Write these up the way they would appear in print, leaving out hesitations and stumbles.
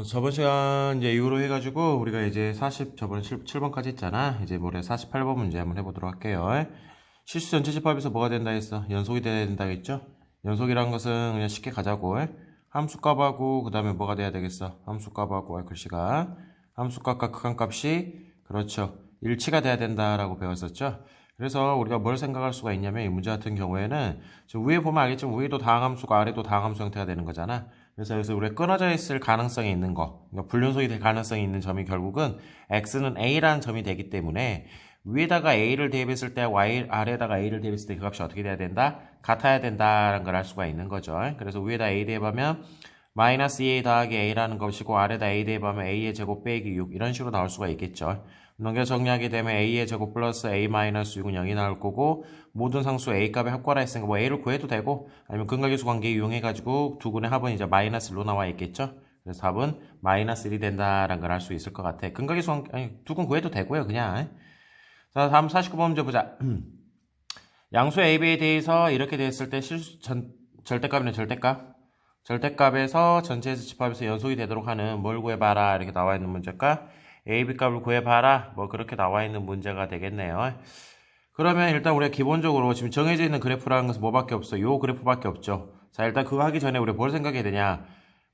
저번 시간 이제 이후로 해가지고 우리가 이제 저번에 7번까지 했잖아. 이제 모레 48번 문제 한번 해보도록 할게요. 실수 전체 집합에서 뭐가 된다 했어? 연속이 돼야 된다 했죠? 연속이란 것은 그냥 쉽게 가자고. 함수값하고 그 다음에 뭐가 돼야 되겠어? 함수값하고 글씨가 함수값과 극한값이 그렇죠. 일치가 돼야 된다라고 배웠었죠. 그래서 우리가 뭘 생각할 수가 있냐면 이 문제 같은 경우에는 지금 위에 보면 알겠지만 위에도 다항함수고 아래도 다항함수 형태가 되는 거잖아. 그래서 여기서 우리가 끊어져 있을 가능성이 있는 거, 그러니까 불연속이 될 가능성이 있는 점이 결국은 x는 a라는 점이 되기 때문에 위에다가 a를 대입했을 때 y 아래에다가 a를 대입했을 때 그 값이 어떻게 돼야 된다? 같아야 된다라는 걸 알 수가 있는 거죠. 그래서 위에다 a 대입하면 마이너스 2a 더하기 a라는 것이고 아래에다 a 대입하면 a의 제곱 빼기 6 이런 식으로 나올 수가 있겠죠. 넘겨 정리하게 되면 a의 제곱 플러스 a 마이너스 6은 0이 나올 거고 모든 상수 a 값의 합과라 했으니까 뭐 a를 구해도 되고 아니면 근각계수 관계 이용해가지고 두 근의 합은 이제 마이너스 1로 나와 있겠죠. 그래서 답은 마이너스 1이 된다라는 걸 알 수 있을 것 같아. 근각계수 관계 아니 두 근 구해도 되고요 그냥. 자 다음 49번 문제 보자. 양수 a, b에 대해서 이렇게 됐을 때 절대값이네 절대값. 절대값에서 전체에서 집합에서 연속이 되도록 하는 뭘 구해봐라 이렇게 나와 있는 문제가 a, b 값을 구해봐라 뭐 그렇게 나와 있는 문제가 되겠네요. 그러면 일단 우리가 기본적으로 지금 정해져 있는 그래프라는 것은 뭐밖에 없어? 요 그래프밖에 없죠. 자 일단 그거 하기 전에 우리가 뭘 생각해야 되냐?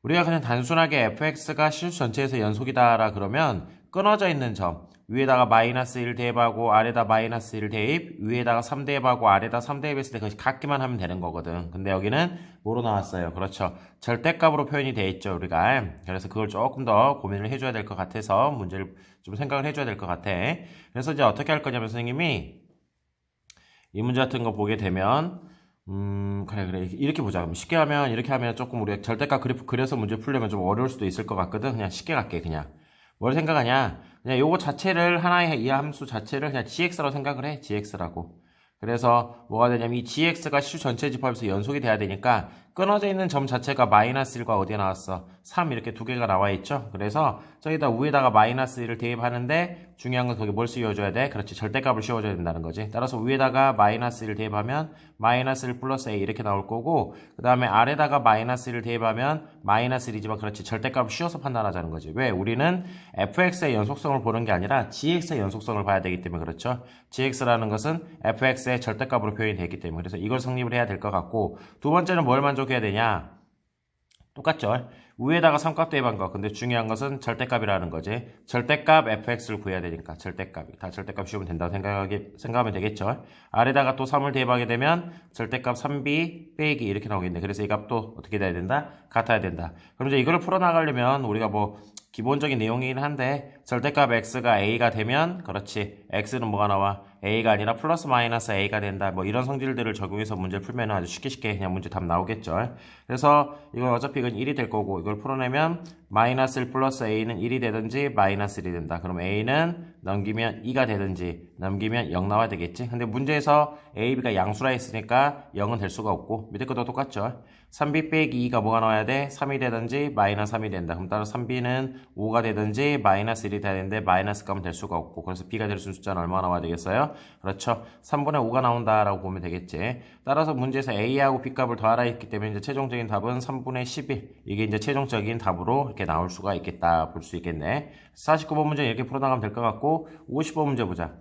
우리가 그냥 단순하게 fx가 실수 전체에서 연속이다라 그러면 끊어져 있는 점 위에다가 마이너스 1 대입하고 아래다 마이너스 1 대입 위에다가 3 대입하고 아래다 3 대입했을 때 그것이 같기만 하면 되는 거거든. 근데 여기는 뭐로 나왔어요? 그렇죠. 절대값으로 표현이 돼 있죠 우리가. 그래서 그걸 조금 더 고민을 해줘야 될 것 같아서 문제를 좀 생각을 해줘야 될 것 같아. 그래서 이제 어떻게 할 거냐면 선생님이 이 문제 같은 거 보게 되면 그래 이렇게 보자. 그럼 쉽게 하면 이렇게 하면 조금 우리가 절대값 그래프 그려서 문제 풀려면 좀 어려울 수도 있을 것 같거든. 그냥 쉽게 갈게 그냥. 뭘 생각하냐? 그냥 요거 자체를 하나의 이 함수 자체를 그냥 gx라고 생각을 해. gx라고. 그래서 뭐가 되냐면 이 gx가 실 전체 집합에서 연속이 돼야 되니까 끊어져 있는 점 자체가 마이너스 1과 어디에 나왔어? 3 이렇게 두 개가 나와 있죠. 그래서 저기다 위에다가 마이너스 1을 대입하는데 중요한 건 거기 뭘 씌워줘야 돼? 그렇지. 절대값을 씌워줘야 된다는 거지. 따라서 위에다가 마이너스 1을 대입하면 마이너스 1 플러스 a 이렇게 나올 거고 그 다음에 아래다가 마이너스 1을 대입하면 마이너스 1이지만 그렇지. 절대값을 씌워서 판단하자는 거지. 왜? 우리는 fx의 연속성을 보는 게 아니라 gx의 연속성을 봐야 되기 때문에 그렇죠. gx라는 것은 fx의 절대값으로 표현이 되기 때문에 그래서 이걸 성립을 해야 될 것 같고 두 번째는 뭘 만족해야 되냐? 똑같죠. 위에다가 3값 대입한 거. 근데 중요한 것은 절대값이라는 거지. 절대값 fx를 구해야 되니까 절대값이. 다 절대값 씌우면 된다고 생각하면 되겠죠. 아래다가 또 3을 대입하게 되면 절대값 3b 빼기 이렇게 나오겠네. 그래서 이 값도 어떻게 돼야 된다? 같아야 된다. 그럼 이제 이거를 풀어나가려면 우리가 뭐 기본적인 내용이긴 한데 절대값 x가 a가 되면 그렇지. x는 뭐가 나와? a가 아니라 플러스 마이너스 a가 된다. 뭐 이런 성질들을 적용해서 문제를 풀면 아주 쉽게 그냥 문제 답 나오겠죠. 그래서 이건 어차피 이건 1이 될 거고 이걸 풀어내면 마이너스 1 플러스 a는 1이 되든지 마이너스 1이 된다. 그럼 a는 넘기면 2가 되든지 넘기면 0 나와야 되겠지. 근데 문제에서 a, b가 양수라 했으니까 0은 될 수가 없고 밑에 것도 똑같죠. 3b 빼기 2가 뭐가 나와야 돼? 3이 되든지 마이너스 3이 된다. 그럼 따라 3b는 5가 되든지 마이너스 1이 돼야 되는데 마이너스 값은 될 수가 없고 그래서 b가 될 수 있는 숫자는 얼마나 나와야 되겠어요? 그렇죠. 3분의 5가 나온다라고 보면 되겠지. 따라서 문제에서 a하고 b 값을 더하라 했기 때문에 이제 최종적인 답은 3분의 11 이게 이제 최종적인 답으로 이렇게 나올 수가 있겠다 볼 수 있겠네. 49번 문제 이렇게 풀어나가면 될 것 같고 50번 문제 보자.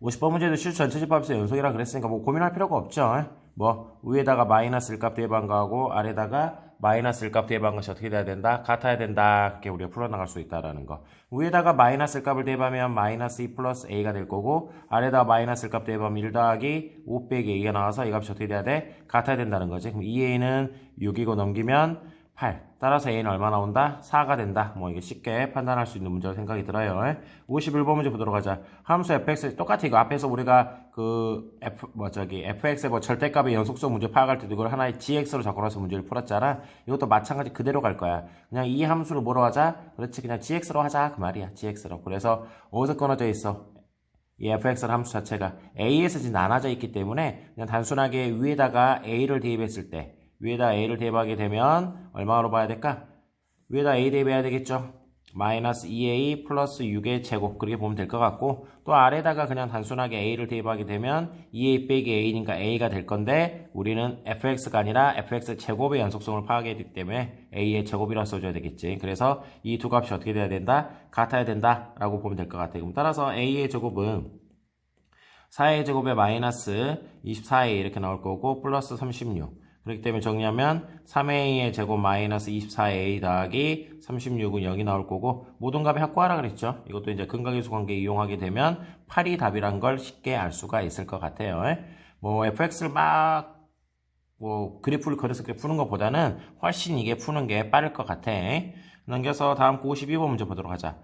50번 문제도 실수 전체 집합에서 연속이라 그랬으니까 뭐 고민할 필요가 없죠. 뭐 위에다가 마이너스 1값 대입한 거하고 아래다가 마이너스 1값 대입한 것이 어떻게 돼야 된다? 같아야 된다. 그렇게 우리가 풀어나갈 수 있다라는 거. 위에다가 마이너스 1값을 대입하면 마이너스 2 플러스 a가 될 거고 아래다가 마이너스 1값 대입하면 1 더하기 5 빼기 a가 나와서 이 값이 어떻게 돼야 돼? 같아야 된다는 거지. 그럼 2a는 6이고 넘기면 8. 따라서 a는 얼마 나온다? 4가 된다. 뭐 이게 쉽게 판단할 수 있는 문제로 생각이 들어요. 51번 문제 보도록 하자. 함수 fx 똑같아. 이거 앞에서 우리가 그 fx의 뭐 절대값의 연속성 문제 파악할 때도 이걸 하나의 gx로 적어놔서 문제를 풀었잖아. 이것도 마찬가지 그대로 갈 거야. 그냥 이 함수를 뭐로 하자? 그렇지. 그냥 gx로 하자. 그 말이야. gx로. 그래서 어디서 끊어져 있어? 이 fx라는 함수 자체가 a에서 지금 나눠져 있기 때문에 그냥 단순하게 위에다가 a를 대입했을 때 위에다 a를 대입하게 되면 얼마로 봐야 될까? 위에다 a 대입해야 되겠죠? 마이너스 2a 플러스 6의 제곱 그렇게 보면 될 것 같고 또 아래다가 그냥 단순하게 a를 대입하게 되면 2a 빼기 a니까 a가 될 건데 우리는 fx가 아니라 fx 제곱의 연속성을 파악해야 되기 때문에 a의 제곱이라 써줘야 되겠지. 그래서 이 두 값이 어떻게 돼야 된다? 같아야 된다 라고 보면 될 것 같아요. 그럼 따라서 a의 제곱은 4a 제곱에 마이너스 24a 이렇게 나올 거고 플러스 36 그렇기 때문에 정리하면 3a의 제곱 마이너스 24a 더하기 36은 여기 나올 거고 모든 값이 확고하라 그랬죠. 이것도 이제 근각계수 관계 이용하게 되면 8이 답이란 걸 쉽게 알 수가 있을 것 같아요. 뭐 fx를 막 그래프를 그려서 그렇게 푸는 것보다는 훨씬 이게 푸는 게 빠를 것 같아. 넘겨서 다음 거 52번 문제 보도록 하자.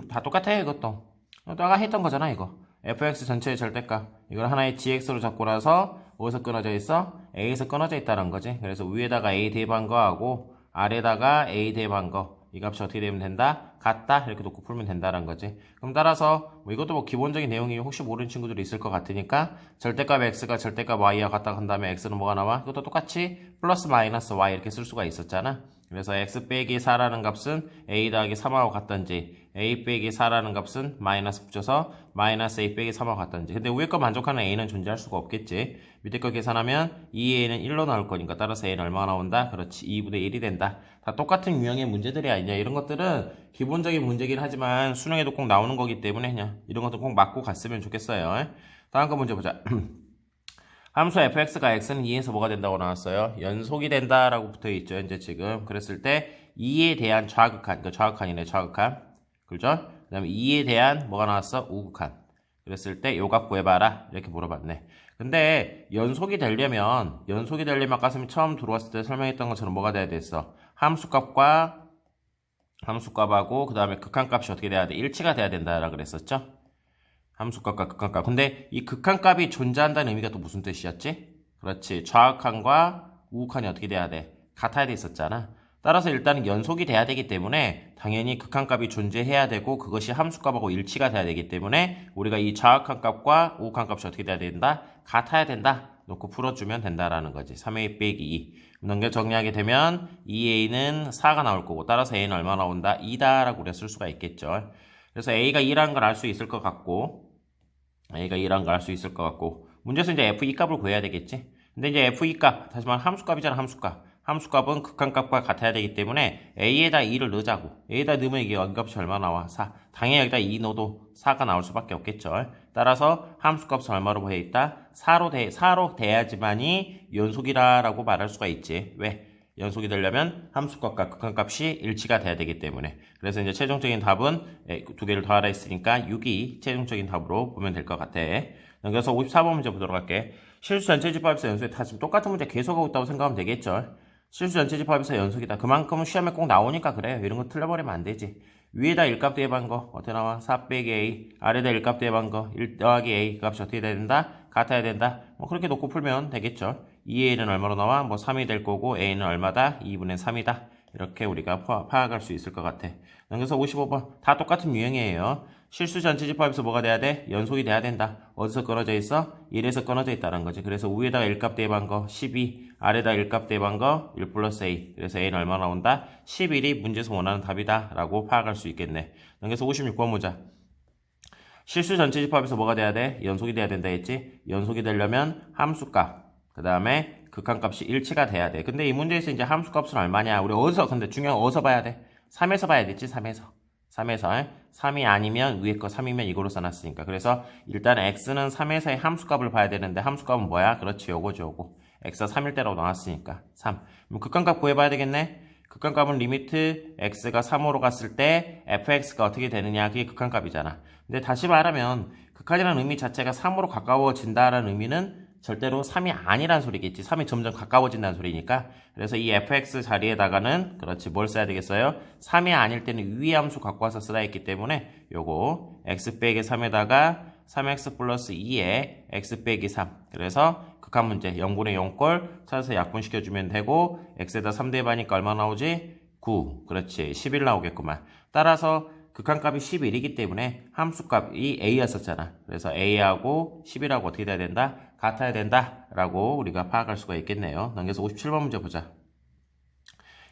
다 똑같아 이것도. 아까 했던 거잖아 이거. fx 전체의 절대값 이걸 하나의 gx로 잡고 나서 어디서 끊어져 있어? a에서 끊어져 있다는 거지. 그래서 위에다가 a 대입한 거하고 아래다가 a 대입한 거 이 값이 어떻게 되면 된다? 같다 이렇게 놓고 풀면 된다는 거지. 그럼 따라서 이것도 뭐 기본적인 내용이 혹시 모르는 친구들이 있을 것 같으니까 절대값 x가 절대값 y와 같다 한 다음에 x는 뭐가 나와? 이것도 똑같이 플러스 마이너스 y 이렇게 쓸 수가 있었잖아. 그래서 x 빼기 4라는 값은 a 더하기 3하고 같던지 a 빼기 4라는 값은 마이너스 붙여서 마이너스 a 빼기 3하고 같던지. 근데 위에 거 만족하는 a는 존재할 수가 없겠지. 밑에 거 계산하면 2a는 1로 나올 거니까 따라서 a는 얼마 나온다? 그렇지 2분의 1이 된다. 다 똑같은 유형의 문제들이야. 이제 이런 것들은 기본적인 문제긴 하지만 수능에도 꼭 나오는 거기 때문에 그냥 이런 것도 꼭 맞고 갔으면 좋겠어요. 다음 거 문제 보자. 함수 fx가 x는 2에서 뭐가 된다고 나왔어요? 연속이 된다라고 붙어있죠. 현재 지금. 그랬을 때 2에 대한 좌극한, 그러니까 좌극한이네, 좌극한. 그죠? 그 다음에 2에 대한 뭐가 나왔어? 우극한. 그랬을 때 요 값 구해봐라. 이렇게 물어봤네. 근데 연속이 되려면 아까 선생님이 처음 들어왔을 때 설명했던 것처럼 뭐가 돼야 됐어? 함수값하고 그 다음에 극한값이 어떻게 돼야 돼? 일치가 돼야 된다라 그랬었죠? 함수값과 극한값. 근데 이 극한값이 존재한다는 의미가 또 무슨 뜻이었지? 그렇지. 좌극한과 우극한이 어떻게 돼야 돼? 같아야 돼 있었잖아. 따라서 일단은 연속이 돼야 되기 때문에 당연히 극한값이 존재해야 되고 그것이 함수값하고 일치가 돼야 되기 때문에 우리가 이 좌극한값과 우극한값이 어떻게 돼야 된다? 같아야 된다. 놓고 풀어주면 된다라는 거지. 3a 빼기 2. 넘겨 정리하게 되면 2a는 4가 나올 거고 따라서 a는 얼마 나온다? 2다라고 우리가 쓸 수가 있겠죠. 그래서 a가 2라는 걸 알 수 있을 것 같고 a가 2라는 걸 알 수 있을 것 같고 문제에서 이제 f2 값을 구해야 되겠지. 근데 이제 f2 값 다시 말하면 함수값이잖아. 함수값은 극한값과 같아야 되기 때문에 a에다 2를 넣자고. a에다 넣으면 이게 여기값이 얼마 나와? 4. 당연히 여기다 2 넣어도 4가 나올 수밖에 없겠죠. 따라서 함수값은 얼마로 되어 있다? 4로 돼야지만이 연속이라고 말할 수가 있지. 왜? 연속이 되려면 함수값과 극한값이 일치가 돼야 되기 때문에. 그래서 이제 최종적인 답은 두 개를 더하라 했으니까 6이 최종적인 답으로 보면 될 것 같아. 넘겨서 54번 문제 보도록 할게. 실수 전체 집합에서 연속이 다 지금 똑같은 문제 계속하고 있다고 생각하면 되겠죠. 실수 전체 집합에서 연속이다. 그만큼은 시험에 꼭 나오니까 그래요. 이런 거 틀려버리면 안 되지. 위에다 1값 대입한 거 어떻게 나와? 4 빼기 a. 아래다 1값 대입한 거 1 더하기 a. 그 값이 어떻게 돼야 된다? 같아야 된다. 뭐 그렇게 놓고 풀면 되겠죠. 2a는 얼마로 나와? 뭐 3이 될 거고 a는 얼마다? 2분의 3이다. 이렇게 우리가 파악할 수 있을 것 같아. 넘겨서 55번. 다 똑같은 유형이에요. 실수 전체 집합에서 뭐가 돼야 돼? 연속이 돼야 된다. 어디서 끊어져 있어? 1에서 끊어져 있다는 거지. 그래서 위에다가 1값 대입한 거 12, 아래다 1값 대입한 거 1 플러스 a. 그래서 a는 얼마 나온다? 11이 문제에서 원하는 답이다. 라고 파악할 수 있겠네. 넘겨서 56번 보자. 실수 전체 집합에서 뭐가 돼야 돼? 연속이 돼야 된다 했지? 연속이 되려면 함수값, 그 다음에 극한값이 일치가 돼야 돼. 근데 이 문제에서 이제 함수값은 얼마냐? 우리 근데 중요한 거 어디서 봐야 돼? 3에서 봐야 되지, 3에서. 3이 아니면 위에 거 3이면 이거로 써놨으니까. 그래서 일단 x는 3에서의 함수값을 봐야 되는데 함수값은 뭐야? 그렇지, 요거죠, 요거. x가 3일 때라고 나왔으니까 3. 그럼 극한값 구해봐야 되겠네? 극한값은 리미트 x가 3으로 갔을 때 fx가 어떻게 되느냐? 그게 극한값이잖아. 근데 다시 말하면 극한이라는 의미 자체가 3으로 가까워진다라는 의미는 절대로 3이 아니란 소리겠지. 3이 점점 가까워진다는 소리니까. 그래서 이 fx 자리에다가는 그렇지 뭘 써야 되겠어요? 3이 아닐 때는 위의 함수 갖고 와서 쓰라 했기 때문에 요거 x 빼기 3에다가 3x 플러스 2에 x 빼기 3. 그래서 극한 문제 0분의 0꼴 찾아서 약분시켜주면 되고 x에다 3 대입하니까 얼마 나오지? 9. 그렇지 11 나오겠구만. 따라서 극한값이 11이기 때문에 함수값이 a였었잖아. 그래서 a하고 11하고 어떻게 돼야 된다? 같아야 된다 라고 우리가 파악할 수가 있겠네요. 넘겨서 57번 문제 보자.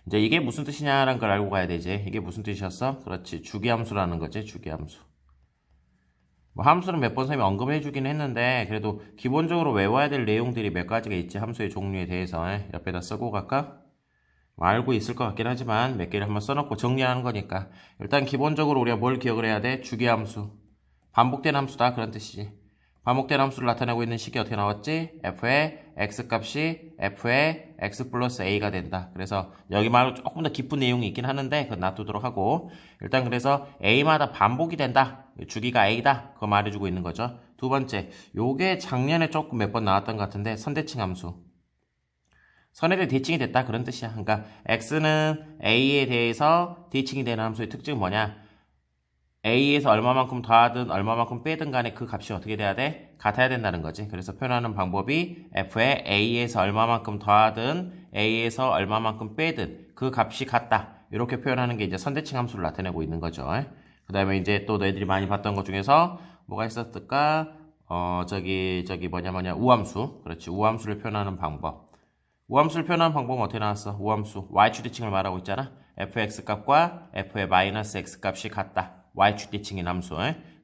이제 이게 무슨 뜻이냐라는 걸 알고 가야 되지. 이게 무슨 뜻이었어? 그렇지. 주기함수라는 거지. 주기함수. 뭐 함수는 몇 번 선생님이 언급을 해주긴 했는데 그래도 기본적으로 외워야 될 내용들이 몇 가지가 있지. 함수의 종류에 대해서 옆에다 쓰고 갈까? 뭐 알고 있을 것 같긴 하지만 몇 개를 한번 써놓고 정리하는 거니까 일단 기본적으로 우리가 뭘 기억을 해야 돼? 주기함수. 반복된 함수다 그런 뜻이지. 반복된 함수를 나타내고 있는 식이 어떻게 나왔지? f의 x값이 f의 x 플러스 a가 된다. 그래서 여기 말고 조금 더 깊은 내용이 있긴 하는데 그건 놔두도록 하고 일단 그래서 a마다 반복이 된다. 주기가 a다. 그거 말해주고 있는 거죠. 두 번째, 요게 작년에 조금 몇 번 나왔던 것 같은데 선대칭 함수. 선에 대해 대칭이 됐다 그런 뜻이야. 그러니까 x는 a에 대해서 대칭이 되는 함수의 특징은 뭐냐? a에서 얼마만큼 더하든 얼마만큼 빼든 간에 그 값이 어떻게 돼야 돼? 같아야 된다는 거지. 그래서 표현하는 방법이 f에 a에서 얼마만큼 더하든 a에서 얼마만큼 빼든 그 값이 같다. 이렇게 표현하는 게 이제 선대칭 함수를 나타내고 있는 거죠. 그 다음에 이제 또 너희들이 많이 봤던 것 중에서 뭐가 있었을까? 우함수. 그렇지. 우함수를 표현하는 방법. 우함수를 표현하는 방법은 어떻게 나왔어? 우함수. y축 대칭을 말하고 있잖아. fx 값과 f의 마이너스 x 값이 같다. y축 대칭인 함수.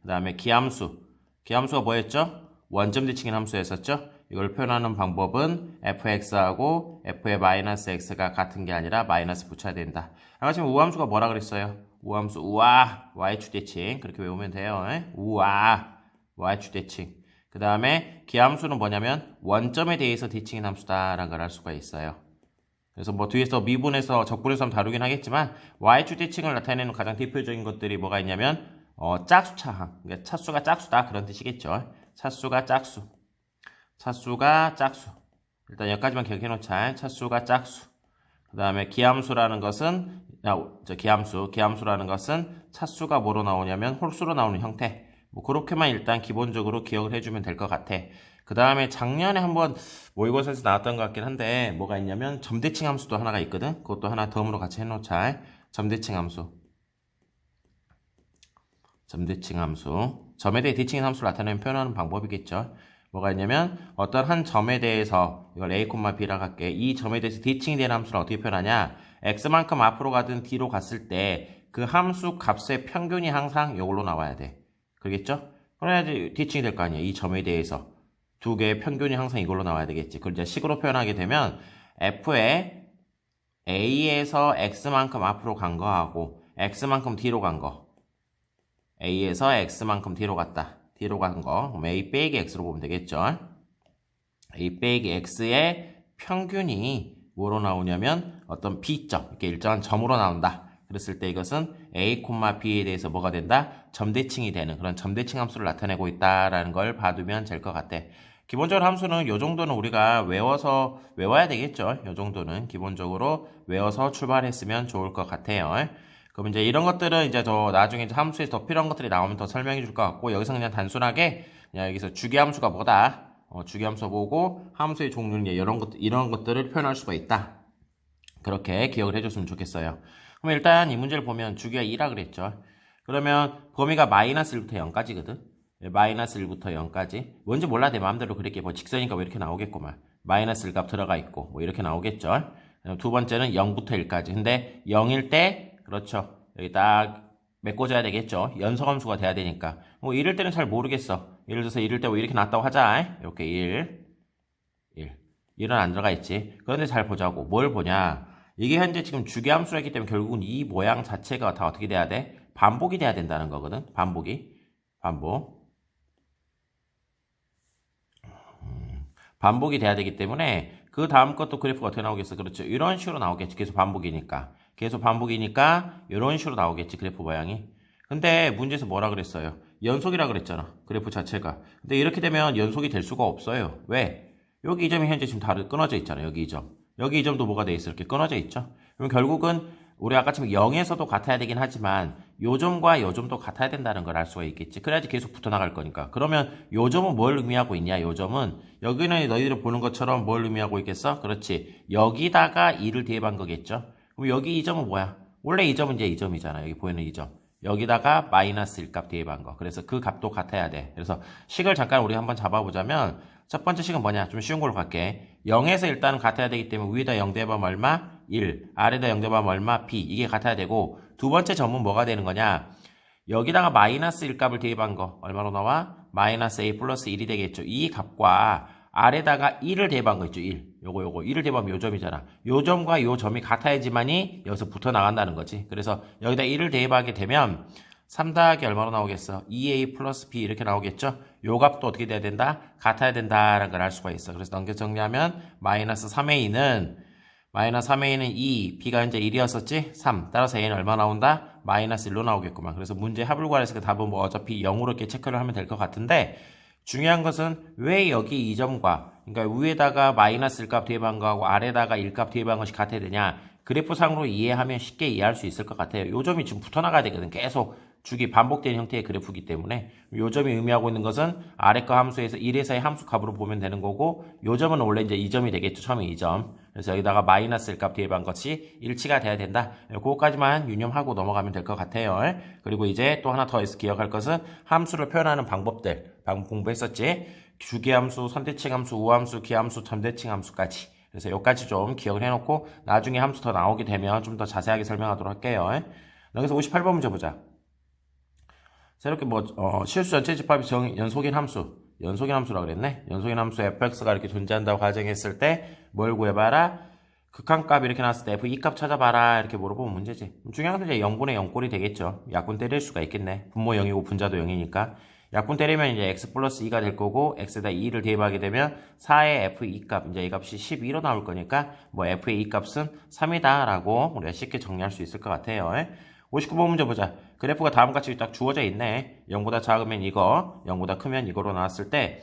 그 다음에 기함수. 기함수가 뭐였죠? 원점 대칭인 함수였었죠? 이걸 표현하는 방법은 fx하고 f의 마이너스 x가 같은 게 아니라 마이너스 붙여야 된다. 아까 지금 우함수가 뭐라 그랬어요? 우함수 우와 y축 대칭 그렇게 외우면 돼요. 우와 y축 대칭. 그 다음에 기함수는 뭐냐면 원점에 대해서 대칭인 함수다라는 걸 알 수가 있어요. 그래서 뭐 뒤에서 미분에서 적분에서 한번 다루긴 하겠지만 y축 대칭을 나타내는 가장 대표적인 것들이 뭐가 있냐면 짝수 차항. 그러니까 차수가 짝수다 그런 뜻이겠죠. 차수가 짝수. 차수가 짝수. 일단 여기까지만 기억해 놓자. 차수가 짝수. 그 다음에 기함수라는 것은 기함수라는 것은 차수가 뭐로 나오냐면 홀수로 나오는 형태. 뭐 그렇게만 일단 기본적으로 기억을 해주면 될 것 같아. 그 다음에 작년에 한번 모의고사에서 나왔던 것 같긴 한데 뭐가 있냐면 점대칭 함수도 하나가 있거든. 그것도 하나 덤으로 같이 해놓자. 점대칭 함수. 점대칭 함수. 점에 대해 대칭인 함수를 나타내는 표현하는 방법이겠죠. 뭐가 있냐면 어떤 한 점에 대해서 이걸 a, b라고 할게. 이 점에 대해서 대칭이 되는 함수를 어떻게 표현하냐. x만큼 앞으로 가든 뒤로 갔을 때 그 함수 값의 평균이 항상 이걸로 나와야 돼. 그러겠죠? 그래야지 대칭이 될 거 아니야. 이 점에 대해서. 두 개의 평균이 항상 이걸로 나와야 되겠지. 그걸 이제 식으로 표현하게 되면 f에 a에서 x만큼 앞으로 간 거하고 x만큼 뒤로 간 거. a에서 x만큼 뒤로 갔다. 뒤로 간 거. 그럼 a 빼기 x로 보면 되겠죠. a 빼기 x의 평균이 뭐로 나오냐면 어떤 b점, 이렇게 일정한 점으로 나온다. 그랬을 때 이것은 a, b에 대해서 뭐가 된다? 점대칭이 되는 그런 점대칭 함수를 나타내고 있다라는 걸 봐두면 될 것 같아. 기본적으로 함수는 요 정도는 우리가 외워야 되겠죠. 요 정도는 기본적으로 외워서 출발했으면 좋을 것 같아요. 그럼 이제 이런 것들은 이제 더 나중에 이제 함수에서 더 필요한 것들이 나오면 더 설명해 줄 것 같고 여기서 그냥 단순하게 그냥 여기서 주기함수가 뭐다? 주기함수 보고 함수의 종류는 이런 것들을 표현할 수가 있다. 그렇게 기억을 해줬으면 좋겠어요. 그럼 일단 이 문제를 보면 주기가 2라 그랬죠. 그러면 범위가 마이너스 1부터 0까지거든. 마이너스 1부터 0까지. 뭔지 몰라 내 마음대로 그렇게 뭐 직선이니까 뭐 이렇게 나오겠구만. 마이너스 1값 들어가 있고 뭐 이렇게 나오겠죠. 두 번째는 0부터 1까지. 근데 0일 때 그렇죠. 여기 딱 메꿔줘야 되겠죠. 연속함수가 돼야 되니까. 뭐 이럴 때는 잘 모르겠어. 예를 들어서 이럴 때 뭐 이렇게 났다고 하자. 이렇게 1. 1은 안 들어가 있지. 그런데 잘 보자고. 뭘 보냐. 이게 현재 지금 주기함수이기 때문에 결국은 이 모양 자체가 다 어떻게 돼야 돼? 반복이 돼야 된다는 거거든. 반복이 돼야 되기 때문에 그 다음 것도 그래프가 어떻게 나오겠어? 그렇죠. 이런 식으로 나오겠지. 계속 반복이니까 이런 식으로 나오겠지. 그래프 모양이. 근데 문제에서 뭐라 그랬어요? 연속이라 그랬잖아. 그래프 자체가. 근데 이렇게 되면 연속이 될 수가 없어요. 왜? 여기 이 점이 현재 지금 끊어져 있잖아요. 여기 이 점. 여기 이 점도 뭐가 돼 있어? 이렇게 끊어져 있죠? 그럼 결국은 우리 아까처럼 0에서도 같아야 되긴 하지만 요 점과 요 점도 같아야 된다는 걸 알 수가 있겠지. 그래야지 계속 붙어나갈 거니까. 그러면 요 점은 뭘 의미하고 있냐? 요 점은 여기는 너희들이 보는 것처럼 뭘 의미하고 있겠어? 그렇지. 여기다가 2를 대입한 거겠죠? 그럼 여기 이 점은 뭐야? 원래 이 점은 이제 이 점이잖아. 여기 보이는 이 점. 여기다가 마이너스 1값 대입한 거. 그래서 그 값도 같아야 돼. 그래서 식을 잠깐 우리 한번 잡아보자면 첫 번째 식은 뭐냐? 좀 쉬운 걸로 갈게. 0에서 일단은 같아야 되기 때문에 위에다 0 대입하면 얼마? 1, R에다 0 대입하면 얼마? B. 이게 같아야 되고 두 번째 점은 뭐가 되는 거냐? 여기다가 마이너스 1값을 대입한 거 얼마로 나와? 마이너스 A 플러스 1이 되겠죠. 이 값과 R에다가 1을 대입한 거 있죠. 1. 요거 1을 대입하면 요 점이잖아. 요 점과 요 점이 같아야지만이 여기서 붙어 나간다는 거지. 그래서 여기다 1을 대입하게 되면 3 더하기 얼마로 나오겠어? 2A 플러스 B 이렇게 나오겠죠? 요 값도 어떻게 돼야 된다? 같아야 된다라는 걸 알 수가 있어. 그래서 넘겨 정리하면 마이너스 3A는 2, B가 이제 1이었었지? 3. 따라서 A는 얼마 나온다? 마이너스 1로 나오겠구만. 그래서 문제 합을 구하랬을 때 답은 뭐 어차피 0으로 이렇게 체크를 하면 될 것 같은데 중요한 것은 왜 여기 이 점과 그러니까 위에다가 마이너스 1값 대입한 거하고 아래다가 1값 대입한 것이 같아야 되냐? 그래프상으로 이해하면 쉽게 이해할 수 있을 것 같아요. 요 점이 지금 붙어나가야 되거든. 계속 주기 반복되는 형태의 그래프이기 때문에 요 점이 의미하고 있는 것은 아래 거 함수에서 1에서의 함수 값으로 보면 되는 거고 요 점은 원래 이제 이 점이 되겠죠. 처음에 이 점. 그래서 여기다가 마이너스 1값 대입한 것이 일치가 돼야 된다. 그거까지만 유념하고 넘어가면 될 것 같아요. 그리고 이제 또 하나 더 기억할 것은 함수를 표현하는 방법들 방금 공부했었지. 주기함수, 선대칭함수, 우함수, 기함수, 점대칭함수까지. 그래서 여기까지 좀 기억을 해놓고 나중에 함수 더 나오게 되면 좀 더 자세하게 설명하도록 할게요. 여기서 58번 문제 보자. 새롭게 실수 전체 집합이 연속인 함수라고 그랬네. 연속인 함수 fx가 이렇게 존재한다고 가정했을 때 뭘 구해봐라? 극한값 이렇게 나왔을 때 f2값 찾아봐라 이렇게 물어보면 문제지. 중요한 건 이제 0분의 0꼴이 되겠죠. 약분 때릴 수가 있겠네. 분모 0이고 분자도 0이니까. 약분 때리면 이제 x 플러스 2가 될 거고 x에다 2를 대입하게 되면 4의 f2값 이제 이 값이 12로 나올 거니까 뭐 f의 2값은 3이다 라고 우리가 쉽게 정리할 수 있을 것 같아요. 59번 문제 보자. 그래프가 다음과 같이 딱 주어져 있네. 0보다 작으면 이거, 0보다 크면 이거로 나왔을 때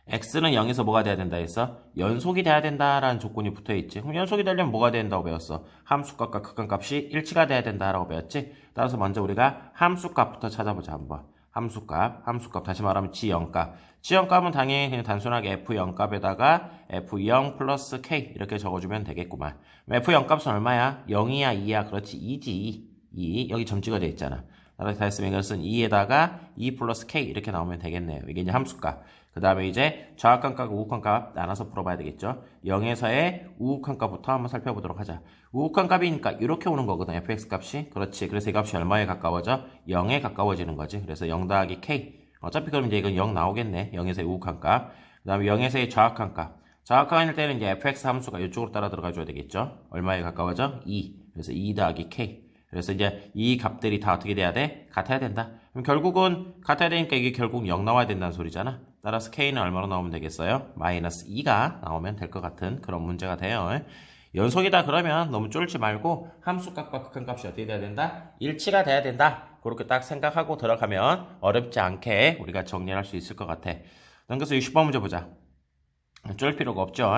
x는 0에서 뭐가 돼야 된다 했어? 연속이 돼야 된다라는 조건이 붙어있지. 그럼 연속이 되려면 뭐가 된다고 배웠어? 함수값과 극한값이 일치가 돼야 된다라고 배웠지. 따라서 먼저 우리가 함수값부터 찾아보자 한번. 함수값 다시 말하면 지영값. 지영값은 당연히 그냥 단순하게 f0값에다가 f0 플러스 k 이렇게 적어주면 되겠구만. f0 값은 얼마야? 0이야 2야? 그렇지 2지 2. 여기 점 찍어져 있잖아. 따라서 다 했으면 이것은 2에다가 2 플러스 k 이렇게 나오면 되겠네요. 이게 이제 함수값. 그 다음에 이제 좌극한값과 우극한값 나눠서 풀어봐야 되겠죠. 0에서의 우극한값부터 한번 살펴보도록 하자. 우극한값이니까 이렇게 오는 거거든. fx 값이. 그렇지. 그래서 이 값이 얼마에 가까워져? 0에 가까워지는 거지. 그래서 0 더하기 k. 어차피 그럼 이제 이건 0 나오겠네. 0에서의 우극한값. 그 다음에 0에서의 좌극한값. 좌극한일 때는 이제 fx 함수가 이쪽으로 따라 들어가 줘야 되겠죠. 얼마에 가까워져? 2. 그래서 2 더하기 k. 그래서 이제 이 값들이 다 어떻게 돼야 돼? 같아야 된다. 그럼 결국은 같아야 되니까 이게 결국 0 나와야 된다는 소리잖아. 따라서 k는 얼마로 나오면 되겠어요? 마이너스 2가 나오면 될 것 같은 그런 문제가 돼요. 연속이다 그러면 너무 쫄지 말고 함수값과 극한값이 어떻게 돼야 된다? 일치가 돼야 된다. 그렇게 딱 생각하고 들어가면 어렵지 않게 우리가 정리할 수 있을 것 같아. 넘겨서 60번 문제 보자. 쫄 필요가 없죠.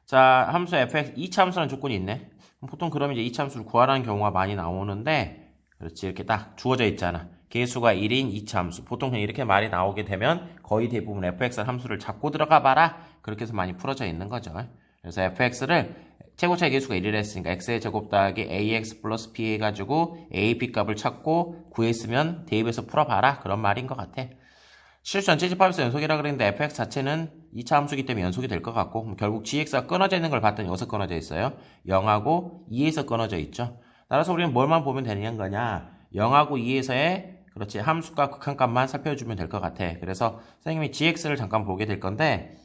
자, 함수 fx 2차 함수라는 조건이 있네. 보통 그러면 이제 2차 함수를 구하라는 경우가 많이 나오는데 그렇지 이렇게 딱 주어져 있잖아. 개수가 1인 2차 함수. 보통 그냥 이렇게 말이 나오게 되면 거의 대부분 fx 함수를 잡고 들어가 봐라. 그렇게 해서 많이 풀어져 있는 거죠. 그래서 fx를 최고차의 개수가 1이라 했으니까 x의 제곱 더하기 ax 플러스 b 해가지고 ab 값을 찾고 구했으면 대입해서 풀어봐라. 그런 말인 것 같아. 실수 전체 집합에서 연속이라 그랬는데 fx 자체는 2차 함수이기 때문에 연속이 될 것 같고 결국 gx가 끊어져 있는 걸 봤더니 여기서 끊어져 있어요. 0하고 2에서 끊어져 있죠. 따라서 우리는 뭘만 보면 되는 거냐 0하고 2에서의 그렇지 함수값 극한값만 살펴주면 될 것 같아. 그래서 선생님이 gx를 잠깐 보게 될 건데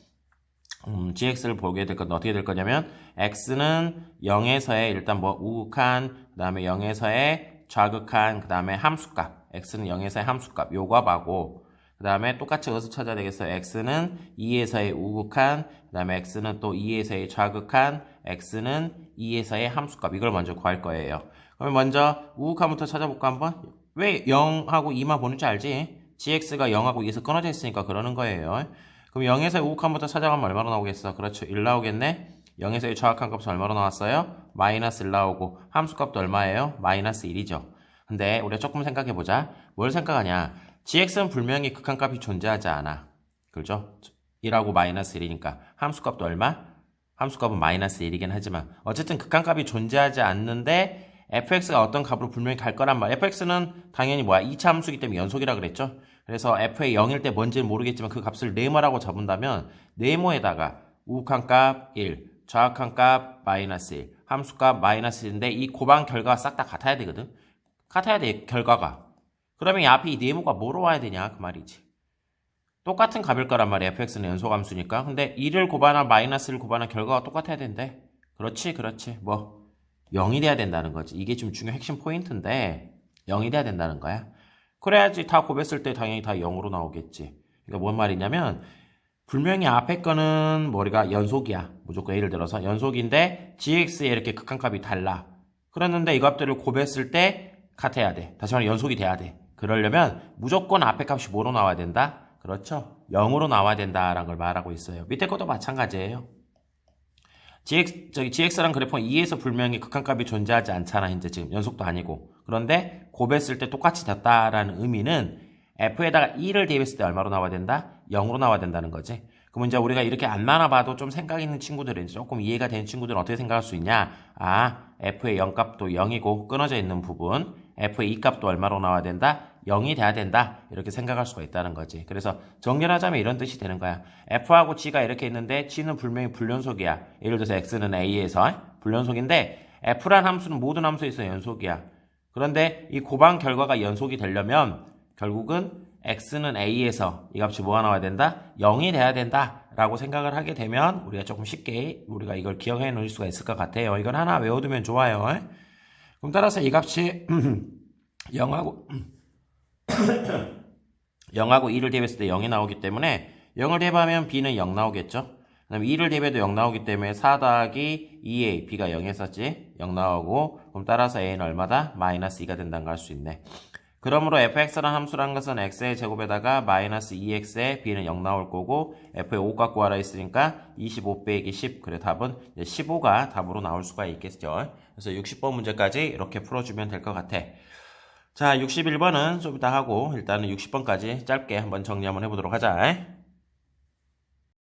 gx를 보게 될 건데 어떻게 될 거냐면 x는 0에서의 일단 뭐 우극한 그 다음에 0에서의 좌극한 그 다음에 함수값 x는 0에서의 함수값 요 값하고 그 다음에 똑같이 어디서 찾아야 되겠어요? x는 2에서의 우극한 그 다음에 x는 또 2에서의 좌극한 x는 2에서의 함수값 이걸 먼저 구할 거예요. 그러면 먼저 우극한부터 찾아볼까 한번? 왜 0하고 2만 보는지 알지? gx가 0하고 2에서 끊어져 있으니까 그러는 거예요. 그럼 0에서의 우극한부터 찾아가면 얼마로 나오겠어? 그렇죠. 1 나오겠네? 0에서의 좌극한 값은 얼마로 나왔어요? 마이너스 1 나오고 함수값도 얼마예요? 마이너스 1이죠. 근데 우리가 조금 생각해보자. 뭘 생각하냐? gx는 분명히 극한값이 존재하지 않아. 그렇죠? 1하고 마이너스 1이니까 함수값도 얼마? 함수값은 마이너스 1이긴 하지만 어쨌든 극한값이 존재하지 않는데 fx가 어떤 값으로 분명히 갈 거란 말. fx는 당연히 뭐야? 2차 함수이기 때문에 연속이라 그랬죠? 그래서 f의 0일 때 뭔지는 모르겠지만 그 값을 네모라고 잡은다면 네모에다가 우극한 값 1, 정확한 값 마이너스 1, 함수값 마이너스 1인데 이 곱한 결과가 싹 다 같아야 되거든. 같아야 돼, 결과가. 그러면 이 앞에 이 네모가 뭐로 와야 되냐 그 말이지. 똑같은 값일 거란 말이야. fx는 연소함수니까. 근데 1을 곱하나 마이너스를 곱하나 결과가 똑같아야 된대. 그렇지. 뭐 0이 돼야 된다는 거지. 이게 좀 중요한 핵심 포인트인데 0이 돼야 된다는 거야. 그래야지 다 곱했을 때 당연히 다 0으로 나오겠지. 그러니까 뭔 말이냐면 분명히 앞에 거는 머리가 연속이야. 무조건 예를 들어서 연속인데 gx에 이렇게 극한값이 달라. 그랬는데 이 값들을 곱했을 때 같아야 돼. 다시 말해 연속이 돼야 돼. 그러려면 무조건 앞에 값이 뭐로 나와야 된다? 그렇죠. 0으로 나와야 된다라는 걸 말하고 있어요. 밑에 것도 마찬가지예요. gx랑 그래프는 2에서 분명히 극한값이 존재하지 않잖아. 이제 지금 연속도 아니고. 그런데 곱했을 때 똑같이 됐다라는 의미는 f에다가 2를 대입했을 때 얼마로 나와야 된다? 0으로 나와야 된다는 거지. 그럼 이제 우리가 이렇게 안 나눠봐도 좀 생각 있는 친구들은 조금 이해가 되는 친구들은 어떻게 생각할 수 있냐? f의 0값도 0이고 끊어져 있는 부분, f의 2값도 얼마로 나와야 된다? 0이 돼야 된다. 이렇게 생각할 수가 있다는 거지. 그래서 정렬하자면 이런 뜻이 되는 거야. f하고 g가 이렇게 있는데 g는 분명히 불연속이야. 예를 들어서 x는 a에서 불연속인데 f란 함수는 모든 함수에 있어 연속이야. 그런데 이 곱한 결과가 연속이 되려면 결국은 x는 a에서 이 값이 뭐가 나와야 된다? 0이 돼야 된다 라고 생각을 하게 되면 우리가 조금 쉽게 우리가 이걸 기억해 놓을 수가 있을 것 같아요. 이건 하나 외워두면 좋아요. 그럼 따라서 이 값이 0하고 2를 대입했을 때 0이 나오기 때문에 0을 대입하면 b는 0 나오겠죠. 그 다음에 2를 대입해도 0 나오기 때문에 4 더하기 2a, b가 0 했었지. 0 나오고 그럼 따라서 a는 얼마다? 마이너스 2가 된다는 걸 알 수 있네. 그러므로 fx라는 함수라는 것은 x의 제곱에다가 마이너스 2x에 b는 0 나올 거고 f의 5 갖고 와라 있으니까 25 빼기 10. 그래 답은 15가 답으로 나올 수가 있겠죠. 그래서 60번 문제까지 이렇게 풀어주면 될 것 같아. 자, 61번은 좀 이따 하고 일단은 60번까지 짧게 한번 정리 한번 해보도록 하자.